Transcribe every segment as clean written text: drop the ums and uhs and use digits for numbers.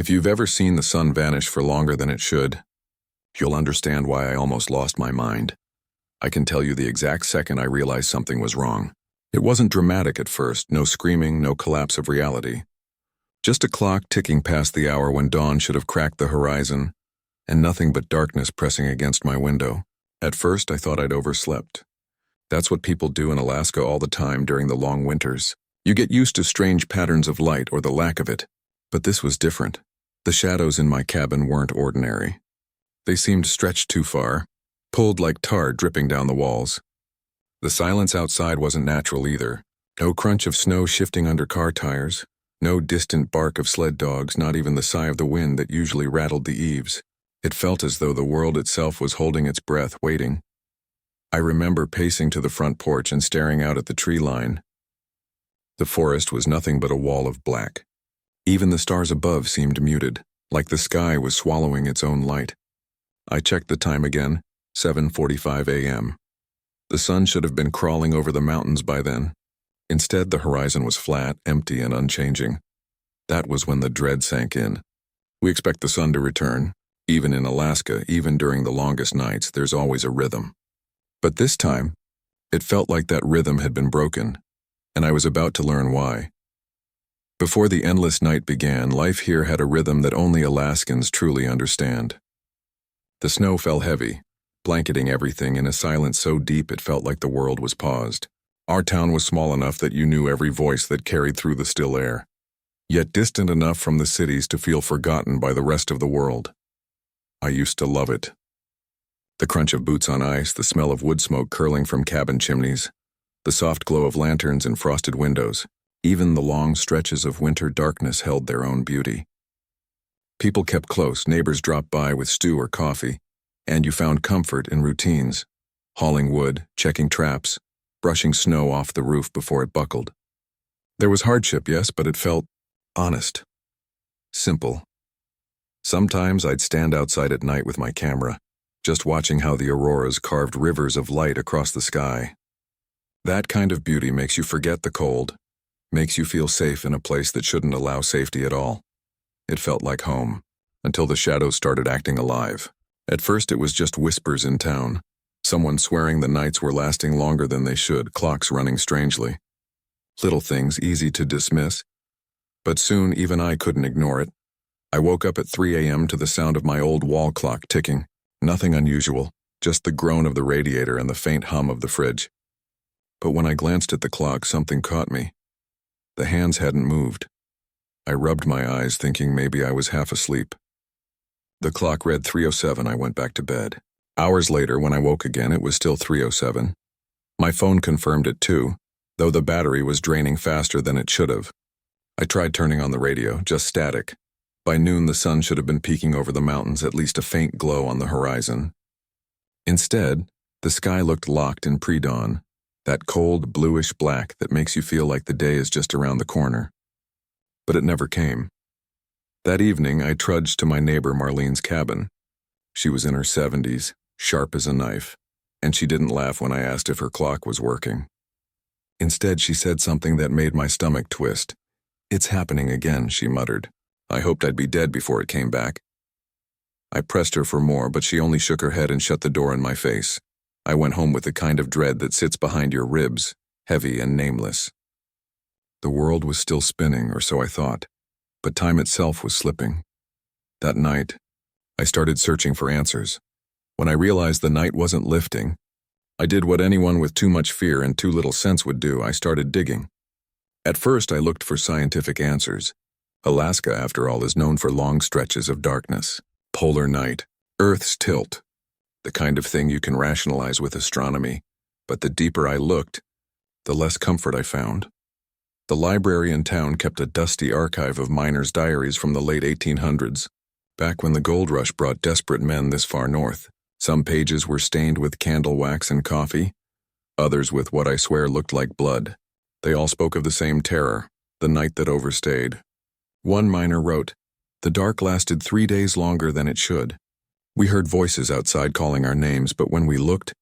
If you've ever seen the sun vanish for longer than it should, you'll understand why I almost lost my mind. I can tell you the exact second I realized something was wrong. It wasn't dramatic at first, no screaming, no collapse of reality. Just a clock ticking past the hour when dawn should have cracked the horizon, and nothing but darkness pressing against my window. At first, I thought I'd overslept. That's what people do in Alaska all the time during the long winters. You get used to strange patterns of light or the lack of it. But this was different. The shadows in my cabin weren't ordinary. They seemed stretched too far, pulled like tar dripping down the walls. The silence outside wasn't natural either. No crunch of snow shifting under car tires, no distant bark of sled dogs, not even the sigh of the wind that usually rattled the eaves. It felt as though the world itself was holding its breath, waiting. I remember pacing to the front porch and staring out at the tree line. The forest was nothing but a wall of black. Even the stars above seemed muted, like the sky was swallowing its own light. I checked the time again, 7:45 a.m. The sun should have been crawling over the mountains by then. Instead, the horizon was flat, empty, and unchanging. That was when the dread sank in. We expect the sun to return. Even in Alaska, even during the longest nights, there's always a rhythm. But this time, it felt like that rhythm had been broken, and I was about to learn why. Before the endless night began, life here had a rhythm that only Alaskans truly understand. The snow fell heavy, blanketing everything in a silence so deep it felt like the world was paused. Our town was small enough that you knew every voice that carried through the still air, yet distant enough from the cities to feel forgotten by the rest of the world. I used to love it. The crunch of boots on ice, the smell of wood smoke curling from cabin chimneys, the soft glow of lanterns in frosted windows. Even the long stretches of winter darkness held their own beauty. People kept close, neighbors dropped by with stew or coffee, and you found comfort in routines, hauling wood, checking traps, brushing snow off the roof before it buckled. There was hardship, yes, but it felt honest, simple. Sometimes I'd stand outside at night with my camera, just watching how the auroras carved rivers of light across the sky. That kind of beauty makes you forget the cold, makes you feel safe in a place that shouldn't allow safety at all. It felt like home, until the shadows started acting alive. At first it was just whispers in town, someone swearing the nights were lasting longer than they should, clocks running strangely. Little things easy to dismiss, but soon even I couldn't ignore it. I woke up at 3 a.m. to the sound of my old wall clock ticking. Nothing unusual, just the groan of the radiator and the faint hum of the fridge. But when I glanced at the clock, something caught me. The hands hadn't moved. I rubbed my eyes, thinking maybe I was half asleep. The clock read 3:07. I went back to bed. Hours later, when I woke again, it was still 3:07. My phone confirmed it too, though the battery was draining faster than it should have. I tried turning on the radio, just static. By noon, the sun should have been peeking over the mountains, at least a faint glow on the horizon. Instead, the sky looked locked in pre-dawn, that cold, bluish black that makes you feel like the day is just around the corner. But it never came. That evening, I trudged to my neighbor Marlene's cabin. She was in her 70s, sharp as a knife, and she didn't laugh when I asked if her clock was working. Instead, she said something that made my stomach twist. "It's happening again," she muttered. I hoped I'd be dead before it came back. I pressed her for more, but she only shook her head and shut the door in my face. I went home with the kind of dread that sits behind your ribs, heavy and nameless. The world was still spinning, or so I thought, but time itself was slipping. That night, I started searching for answers. When I realized the night wasn't lifting, I did what anyone with too much fear and too little sense would do. I started digging. At first, I looked for scientific answers. Alaska, after all, is known for long stretches of darkness, polar night, Earth's tilt, the kind of thing you can rationalize with astronomy. But the deeper I looked, the less comfort I found. The library in town kept a dusty archive of miners' diaries from the late 1800s, back when the gold rush brought desperate men this far north. Some pages were stained with candle wax and coffee, others with what I swear looked like blood. They all spoke of the same terror, the night that overstayed. One miner wrote, "The dark lasted 3 days longer than it should. We heard voices outside calling our names, but when we looked,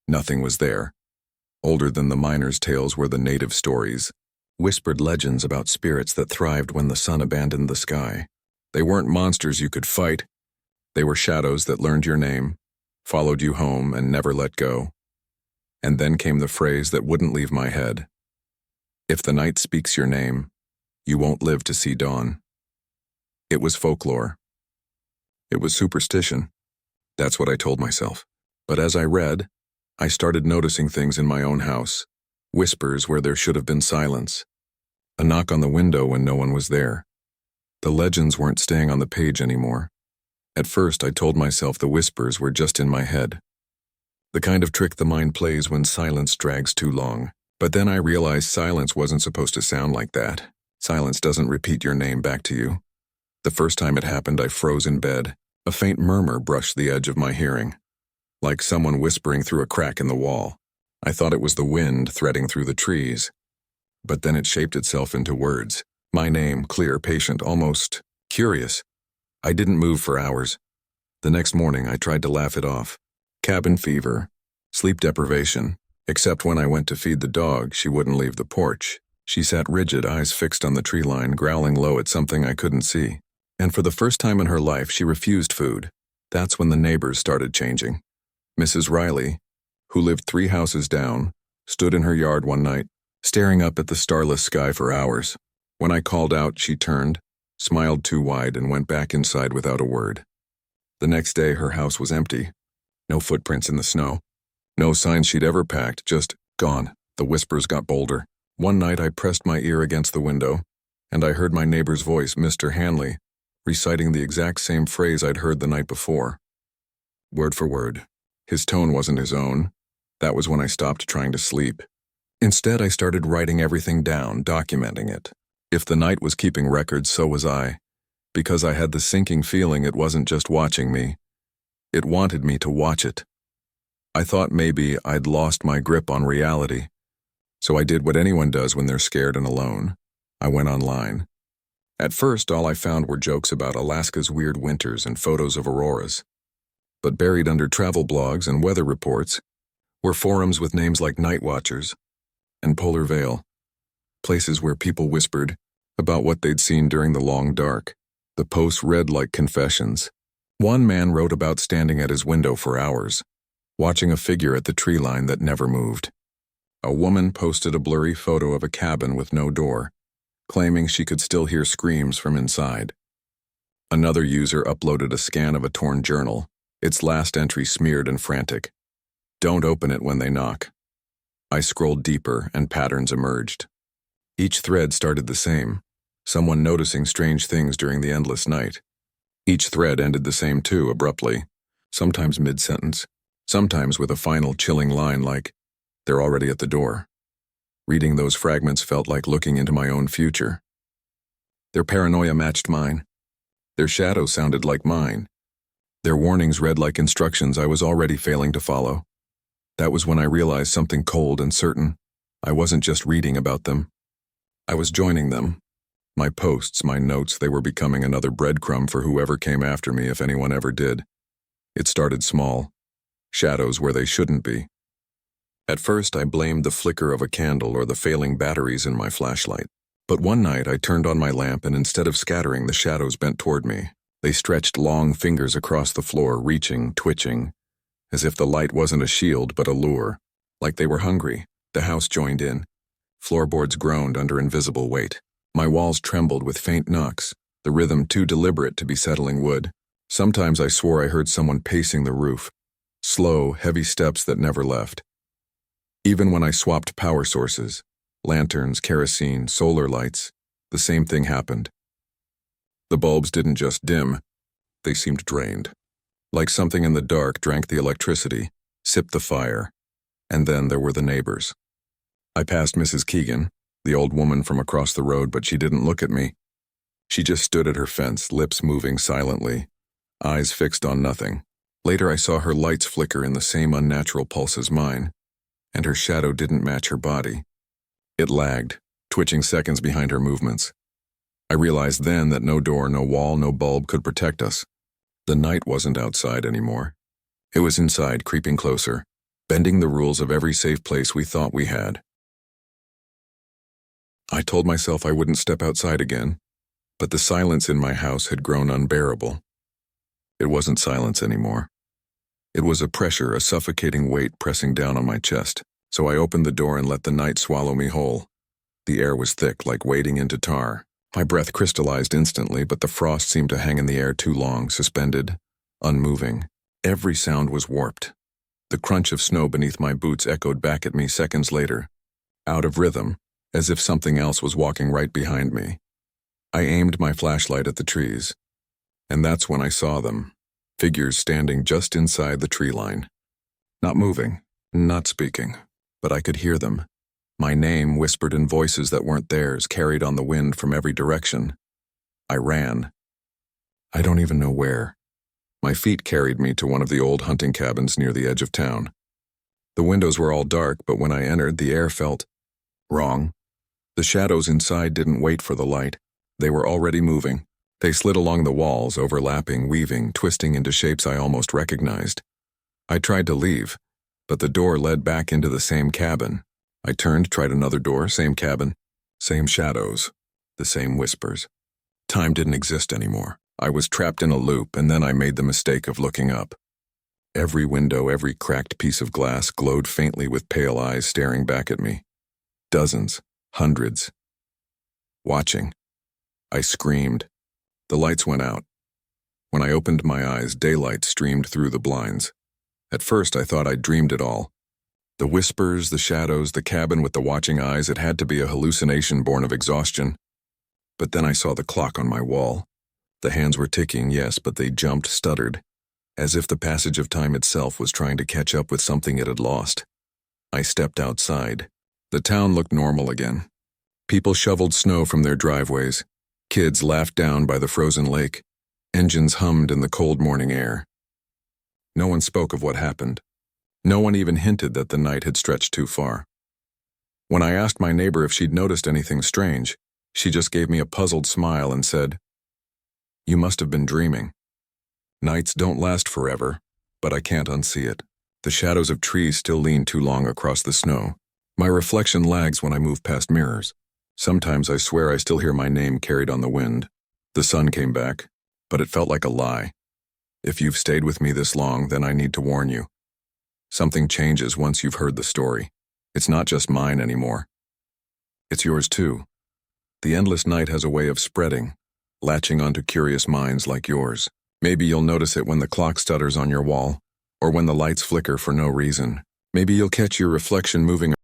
nothing was there." Older than the miners' tales were the native stories, whispered legends about spirits that thrived when the sun abandoned the sky. They weren't monsters you could fight. They were shadows that learned your name, followed you home, and never let go. And then came the phrase that wouldn't leave my head. If the night speaks your name, you won't live to see dawn. It was folklore. It was superstition. That's what I told myself. But as I read, I started noticing things in my own house. Whispers where there should have been silence. A knock on the window when no one was there. The legends weren't staying on the page anymore. At first, I told myself the whispers were just in my head. The kind of trick the mind plays when silence drags too long. But then I realized silence wasn't supposed to sound like that. Silence doesn't repeat your name back to you. The first time it happened, I froze in bed. A faint murmur brushed the edge of my hearing, like someone whispering through a crack in the wall. I thought it was the wind threading through the trees. But then it shaped itself into words. My name, clear, patient, almost curious. I didn't move for hours. The next morning, I tried to laugh it off. Cabin fever, sleep deprivation. Except when I went to feed the dog, she wouldn't leave the porch. She sat rigid, eyes fixed on the tree line, growling low at something I couldn't see. And for the first time in her life, she refused food. That's when the neighbors started changing. Mrs. Riley, who lived 3 houses down, stood in her yard one night, staring up at the starless sky for hours. When I called out, she turned, smiled too wide, and went back inside without a word. The next day, her house was empty. No footprints in the snow. No signs she'd ever packed, just gone. The whispers got bolder. One night, I pressed my ear against the window, and I heard my neighbor's voice, Mr. Hanley, reciting the exact same phrase I'd heard the night before. Word for word. His tone wasn't his own. That was when I stopped trying to sleep. Instead, I started writing everything down, documenting it. If the night was keeping records, so was I, because I had the sinking feeling it wasn't just watching me. It wanted me to watch it. I thought maybe I'd lost my grip on reality. So I did what anyone does when they're scared and alone. I went online. At first, all I found were jokes about Alaska's weird winters and photos of auroras. But buried under travel blogs and weather reports were forums with names like Night Watchers and Polar Veil, places where people whispered about what they'd seen during the long dark. The posts read like confessions. One man wrote about standing at his window for hours, watching a figure at the tree line that never moved. A woman posted a blurry photo of a cabin with no door, claiming she could still hear screams from inside. Another user uploaded a scan of a torn journal, its last entry smeared and frantic. Don't open it when they knock. I scrolled deeper and patterns emerged. Each thread started the same, someone noticing strange things during the endless night. Each thread ended the same too, abruptly, sometimes mid-sentence, sometimes with a final chilling line like, "They're already at the door." Reading those fragments felt like looking into my own future. Their paranoia matched mine. Their shadows sounded like mine. Their warnings read like instructions I was already failing to follow. That was when I realized something cold and certain. I wasn't just reading about them. I was joining them. My posts, my notes, they were becoming another breadcrumb for whoever came after me, if anyone ever did. It started small. Shadows where they shouldn't be. At first, I blamed the flicker of a candle or the failing batteries in my flashlight. But one night, I turned on my lamp, and instead of scattering, the shadows bent toward me. They stretched long fingers across the floor, reaching, twitching, as if the light wasn't a shield but a lure. Like they were hungry. The house joined in. Floorboards groaned under invisible weight. My walls trembled with faint knocks, the rhythm too deliberate to be settling wood. Sometimes I swore I heard someone pacing the roof. Slow, heavy steps that never left. Even when I swapped power sources, lanterns, kerosene, solar lights, the same thing happened. The bulbs didn't just dim, they seemed drained. Like something in the dark drank the electricity, sipped the fire, and then there were the neighbors. I passed Mrs. Keegan, the old woman from across the road, but she didn't look at me. She just stood at her fence, lips moving silently, eyes fixed on nothing. Later I saw her lights flicker in the same unnatural pulse as mine, and her shadow didn't match her body. It lagged, twitching seconds behind her movements. I realized then that no door, no wall, no bulb could protect us. The night wasn't outside anymore. It was inside, creeping closer, bending the rules of every safe place we thought we had. I told myself I wouldn't step outside again. But the silence in my house had grown unbearable. It wasn't silence anymore. It was a pressure, a suffocating weight pressing down on my chest. So I opened the door and let the night swallow me whole. The air was thick, like wading into tar. My breath crystallized instantly, but the frost seemed to hang in the air too long, suspended, unmoving. Every sound was warped. The crunch of snow beneath my boots echoed back at me seconds later, out of rhythm, as if something else was walking right behind me. I aimed my flashlight at the trees, and that's when I saw them, figures standing just inside the tree line. Not moving, not speaking, but I could hear them. My name whispered in voices that weren't theirs, carried on the wind from every direction. I ran. I don't even know where. My feet carried me to one of the old hunting cabins near the edge of town. The windows were all dark, but when I entered, the air felt wrong. The shadows inside didn't wait for the light. They were already moving. They slid along the walls, overlapping, weaving, twisting into shapes I almost recognized. I tried to leave, but the door led back into the same cabin. I turned, tried another door, same cabin, same shadows, the same whispers. Time didn't exist anymore. I was trapped in a loop, and then I made the mistake of looking up. Every window, every cracked piece of glass glowed faintly with pale eyes staring back at me. Dozens, hundreds. Watching. I screamed. The lights went out. When I opened my eyes, daylight streamed through the blinds. At first, I thought I'd dreamed it all. The whispers, the shadows, the cabin with the watching eyes, it had to be a hallucination born of exhaustion. But then I saw the clock on my wall. The hands were ticking, yes, but they jumped, stuttered, as if the passage of time itself was trying to catch up with something it had lost. I stepped outside. The town looked normal again. People shoveled snow from their driveways. Kids laughed down by the frozen lake. Engines hummed in the cold morning air. No one spoke of what happened. No one even hinted that the night had stretched too far. When I asked my neighbor if she'd noticed anything strange, she just gave me a puzzled smile and said, "You must have been dreaming. Nights don't last forever, but I can't unsee it. The shadows of trees still lean too long across the snow. My reflection lags when I move past mirrors. Sometimes I swear I still hear my name carried on the wind." The sun came back, but it felt like a lie. If you've stayed with me this long, then I need to warn you. Something changes once you've heard the story. It's not just mine anymore. It's yours too. The endless night has a way of spreading, latching onto curious minds like yours. Maybe you'll notice it when the clock stutters on your wall, or when the lights flicker for no reason. Maybe you'll catch your reflection moving